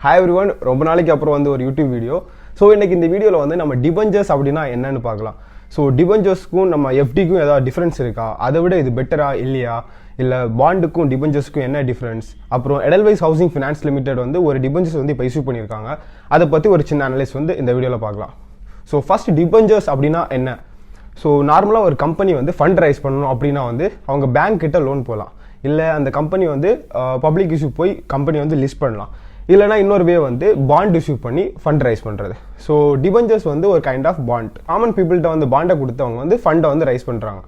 Hi everyone, ரொம்ப நாளைக்கு அப்புறம் வந்து ஒரு யூடியூப் வீடியோ. ஸோ இன்னைக்கு இந்த வீடியோவில் வந்து நம்ம டிபெஞ்சர்ஸ் அப்படின்னா என்னன்னு பார்க்கலாம். ஸோ டிபெஞ்சர்ஸ்க்கும் நம்ம எஃப்டிக்கும் ஏதாவது டிஃப்ரென்ஸ் இருக்கா, அதை விட இது பெட்டரா இல்லையா, இல்லை பாண்டுக்கும் டிபெஞ்சர்ஸ்க்கும் என்ன டிஃப்ரென்ஸ், அப்புறம் எடல்வைஸ் ஹவுசிங் ஃபினான்ஸ் லிமிடெட் வந்து ஒரு டிபெஞ்சர்ஸ் வந்து இப்போ இஷ்யூ பண்ணியிருக்காங்க. அதை பற்றி ஒரு சின்ன அனலைஸ் வந்து இந்த வீடியோவில் பார்க்கலாம். ஸோ ஃபர்ஸ்ட் டிபெஞ்சர்ஸ் அப்படின்னா என்ன. ஸோ நார்மலாக ஒரு கம்பெனி வந்து ஃபண்ட் ரைஸ் பண்ணணும் அப்படின்னா வந்து அவங்க பேங்க் கிட்ட லோன் போகலாம், இல்லை அந்த கம்பெனி வந்து பப்ளிக் இஷ்யூ போய் கம்பெனி வந்து லிஸ்ட் பண்ணலாம், இல்லைனா இன்னொரு வே வந்து பாண்ட் இஷ்யூ பண்ணி ஃபண்ட் ரைஸ் பண்ணுறது. ஸோ டிபெஞ்சர்ஸ் வந்து ஒரு கைண்ட் ஆஃப் பாண்ட். காமன் பீப்புள்கிட்ட வந்து பாண்டை கொடுத்தவங்க வந்து ஃபண்டை வந்து ரைஸ் பண்ணுறாங்க.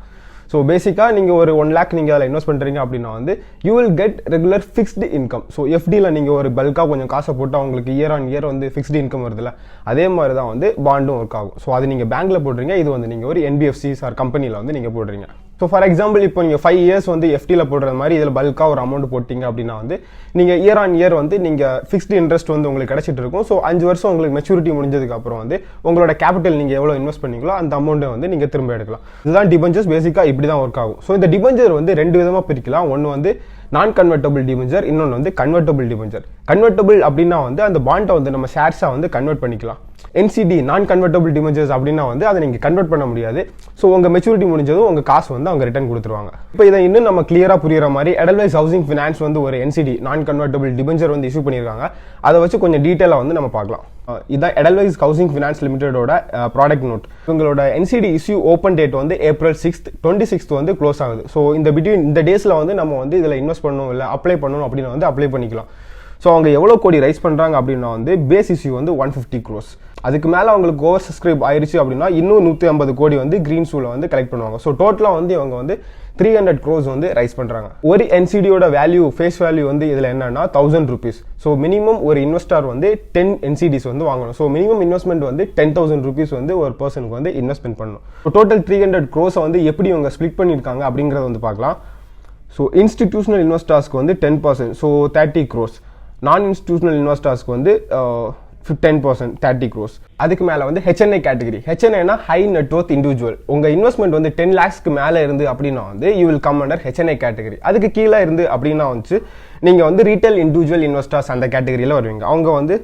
ஸோ பேசிக்காக நீங்கள் ஒரு 1 lakh நீங்கள் அதில் இன்வெஸ்ட் பண்ணுறீங்க அப்படின்னா வந்து you will get regular fixed income. So எஃப்டியில் நீங்கள் ஒரு பல்காக கொஞ்சம் காசை போட்டால் உங்களுக்கு இயர் ஆன் இயர் வந்து ஃபிக்ஸ்டு இன்கம் வருதுல்ல, அதே மாதிரி தான் வந்து பாண்டும் ஒர்க் ஆகும். ஸோ அது நீங்கள் பேங்க்கில் போடுறீங்க, இது வந்து நீங்கள் ஒரு என்பிஎஃப்சிஸ் ஆர் கம்பெனியில் வந்து நீங்கள் போடுறீங்க. ஸோ ஃபார் எக்ஸாம்பிள் இப்போ நீங்கள் 5 years வந்து எஃப்டியில் போடுற மாதிரி இதில் பல்காக ஒரு அமௌண்ட் போட்டிங்க அப்படின்னா வந்து நீங்கள் இயர் ஆன் இயர் வந்து நீங்கள் ஃபிக்ஸ்டு இன்ட்ரெஸ்ட் வந்து உங்களுக்கு கிடைச்சிட்டு இருக்கும். ஸோ 5 வருஷம் உங்களுக்கு மெச்சூரிட்டி முடிஞ்சதுக்கு அப்புறம் வந்து உங்களோட கேபிட்டல் நீங்கள் எவ்வளோ இன்வெஸ்ட் பண்ணீங்களோ அந்த அமௌண்ட்டை வந்து நீங்கள் திரும்ப எடுக்கலாம். இதுதான் டிபெஞ்சர்ஸ். பேசிக்காக இப்படி தான் ஒர்க் ஆகும். ஸோ இந்த டிபெஞ்சர் வந்து 2 விதமாக பிரிக்கலாம். ஒன்று வந்து நான் கன்வெர்ட்டபிள் டிபெஞ்சர், இன்னொன்று வந்து கன்வெர்ட்டபிள் டிபெஞ்சர். கன்வெர்ட்டபிள் அப்படின்னா வந்து அந்த பாண்டை வந்து நம்ம ஷேர்ஸாக வந்து கன்வெர்ட் பண்ணிக்கலாம். என்சிடி நான் கன்வெர்ட்டபிள் டிபெஞ்சர்ஸ் அப்படின்னா வந்து அதை நீங்கள் கன்வெர்ட் பண்ண முடியாது. ஸோ உங்கள் மெச்சூரிட்டி முடிஞ்சதும் உங்கள் காசு வந்து அவங்க ரிட்டர்ன் கொடுத்துருவாங்க. இப்போ இதை இன்னும் நம்ம கிளியராக புரியுற மாதிரி எடல்வைஸ் ஹவுசிங் ஃபினான்ஸ் வந்து ஒரு என்சிடி நான் கன்வெர்ட்டபிள் டிபெஞ்சர் வந்து இஷ்யூ பண்ணியிருக்காங்க. அதை வச்சு கொஞ்சம் டீட்டெயிலாக வந்து நம்ம பார்க்கலாம். இதான் எடல்வைஸ் ஹவுசிங் ஃபினான்ஸ் லிமிடெடோட ப்ராடக்ட் நோட். உங்களோட என்சிடி இஷ்யூ ஓப்பன் டேட் வந்து April 6th, 26th வந்து க்ளோஸ் ஆகுது. ஸோ இந்த டேஸில் வந்து நம்ம வந்து இதில் இன்வெஸ்ட் பண்ணணும், இல்லை அப்ளை பண்ணணும் அப்படின்னு வந்து அப்ளை பண்ணிக்கலாம். ஸோ அவங்க எவ்வளோ கோடி ரைஸ் பண்ணுறாங்க அப்படின்னா வந்து பேஸ் இஷ்யூ வந்து 150 crores. அதுக்கு மேலே அவங்களுக்கு ஓவர் சப்ஸ்கிரைப் ஆயிடுச்சு அப்படின்னா இன்னும் 150 கோடி வந்து கிரீன் ஷூவில் வந்து கலெக்ட் பண்ணுவாங்க. ஸோ டோட்டலாக வந்து இவங்க வந்து 300 crores வந்து ரைஸ் பண்ணுறாங்க. ஒரு என்சிடியோட வேல்யூ ஃபேஸ் வேல்யூ வந்து இதில் என்னன்னா 1000 rupees. ஸோ மினிமம் ஒரு இன்வெஸ்டர் வந்து 10 என்சிடிஸ் வந்து வாங்கணும். ஸோ மினிமம் இன்வெஸ்ட்மெண்ட் வந்து 10,000 rupees வந்து ஒரு பர்சனுக்கு வந்து இன்வெஸ்ட்மெண்ட் பண்ணணும். ஸோ டோட்டல் 300 crores வந்து எப்படி இவங்க ஸ்ப்ளிட் பண்ணியிருக்காங்க அப்படிங்கிறத வந்து பார்க்கலாம். ஸோ இன்ஸ்டிடியூஷனல் இன்வெஸ்டர்ஸ்க்கு வந்து 10%, ஸோ 30 crores. நான் இன்ஸ்டிடியூஷனல் இன்வெஸ்டர்ஸ்க்கு வந்து 10%, 30 crores. அதுக்கு மேலே வந்து ஹெச்என்ஐ கேட்டகரி. ஹெச்என்ஐனா ஹை நெட் ஒர்த் இண்டிவிஜுவல். உங்கள் இன்வெஸ்ட்மெண்ட் வந்து 10 lakhsக்கு மேலே இருந்து அப்படின்னா வந்து you will come under HNI category. அதுக்கு கீழே இருந்து அப்படின்னா வந்து நீங்கள் வந்து ரீட்டைல் இண்டிவிஜுவல் இன்வெஸ்டர்ஸ் அந்த கேட்டகரியில் வருவீங்க. அவங்க வந்து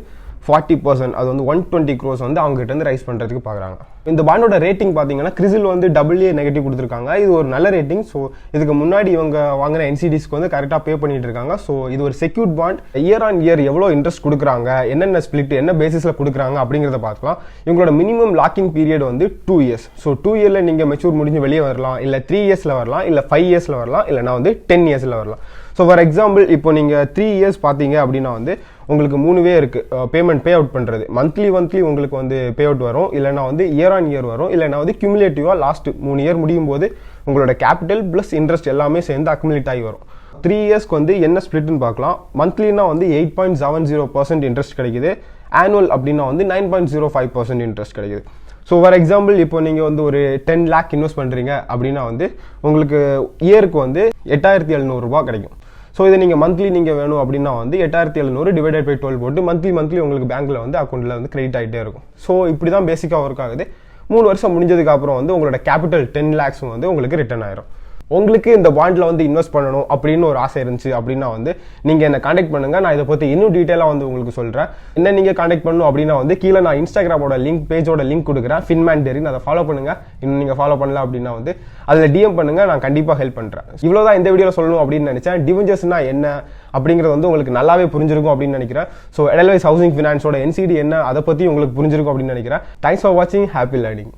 40%, அது வந்து 120 crores வந்து அவங்க கிட்ட இருந்து ரைஸ் பண்ணுறதுக்கு பார்க்குறாங்க. இந்த பாண்டோட ரேட்டிங் பார்த்தீங்கன்னா கிரிசில் வந்து AA நெகட்டிவ் கொடுத்துருக்காங்க. இது ஒரு நல்ல ரேட்டிங். ஸோ இதுக்கு முன்னாடி இவங்க வாங்கின என்சிடிஸ்க்கு வந்து கரெக்டாக பே பண்ணிட்டு இருக்காங்க. ஸோ இது ஒரு secured bond. Year on year எவ்வளோ இன்ட்ரெஸ்ட் கொடுக்குறாங்க, என்னென்ன ஸ்பிளிட், என்ன பேசிஸில் கொடுக்குறாங்க அப்படிங்கிறத பார்க்கலாம். இவங்களோட மினிமம் லாக்கிங் பீரியட் வந்து 2 years. ஸோ 2 yearல நீங்கள் மெச்சூர் முடிஞ்சு வெளியே வரலாம், இல்லை 3 yearsல வரலாம், இல்லை 5 yearsல வரலாம், இல்லைனா வந்து 10 yearsல வரலாம். ஸோ ஃபார் எக்ஸாம்பிள் இப்போ நீங்கள் 3 years பார்த்தீங்க அப்படின்னா வந்து உங்களுக்கு 3 வே இருக்குது பேமெண்ட் பே அவுட் பண்ணுறது. மந்த்லி உங்களுக்கு வந்து பே அவுட் வரும், இல்லைனா வந்து இயர் ஆன் இயர் வரும், இல்லைனா வந்து கியூமுலேட்டிவாக லாஸ்ட் 3 year முடியும் போது உங்களோட கேபிட்டல் ப்ளஸ் இன்ட்ரெஸ்ட் எல்லாமே சேர்ந்து அக்குமுலேட் ஆகி வரும். 3 yearsக்கு வந்து என்ன ஸ்பிளிட்னு பார்க்கலாம். மந்த்லினா வந்து 8.70% இன்ட்ரெஸ்ட் கிடைக்குது, ஆனுவல் அப்படின்னா வந்து 9.05% இன்ட்ரெஸ்ட் கிடைக்குது. ஸோ ஃபார் எக்ஸாம்பிள் இப்போ நீங்கள் வந்து ஒரு 10 lakh இன்வெஸ்ட் பண்ணுறீங்க அப்படின்னா வந்து உங்களுக்கு இயருக்கு வந்து 8,700 ரூபாய் கிடைக்கும். ஸோ இதை நீங்கள் மந்த்லி நீங்கள் வேணும் அப்படின்னா வந்து 8,700 டிவைடட் பை 12 போட்டு மந்த்லி உங்களுக்கு பேங்க்கில் வந்து அக்கௌண்ட்டில் வந்து கிரெடிட் ஆகிட்டே இருக்கும். ஸோ இப்படி தான் பேசிக்காக ஒர்க் ஆகுது. 3 வருஷம் முடிஞ்சதுக்கு அப்புறம் வந்து உங்களோட கேபிட்டல் 10 lakhs வந்து உங்களுக்கு ரிட்டர்ன் ஆயிரும். உங்களுக்கு இந்த பாண்டில் வந்து இன்வெஸ்ட் பண்ணணும் அப்படின்னு ஒரு ஆசை இருந்துச்சு அப்படின்னா வந்து நீங்கள் என்னை காண்டாக்ட் பண்ணுங்கள். நான் இதை பற்றி இன்னும் டீட்டெயிலாக வந்து உங்களுக்கு சொல்கிறேன். என்ன நீங்கள் காண்டாக்ட் பண்ணணும் அப்படின்னா வந்து கீழே நான் இன்ஸ்டாகிராமோட பேஜோட லிங்க் கொடுக்குறேன், ஃபின்மேண்டரின்னு. அதை ஃபாலோ பண்ணுங்கள். இன்னும் நீங்கள் ஃபாலோ பண்ணல அப்படின்னா வந்து அதில் டிஎம் பண்ணுங்கள், நான் கண்டிப்பாக ஹெல்ப் பண்ணுறேன். இவ்வளோதான் இந்த வீடியோவில் சொல்லணும் அப்படின்னு நினச்சேன். டிபெஞ்சர்ஸ்னா என்ன அப்படிங்கிறது வந்து உங்களுக்கு நல்லாவே புரிஞ்சிருக்கும் அப்படின்னு நினைக்கிறேன். ஸோ எடல்வைஸ் ஹவுசிங் ஃபினான்ஸோட என்சிடி என்ன அதை பற்றி உங்களுக்கு புரிஞ்சிருக்கும் அப்படின்னு நினைக்கிறேன். தேங்க்ஸ் ஃபார் வாட்சிங். Happy learning.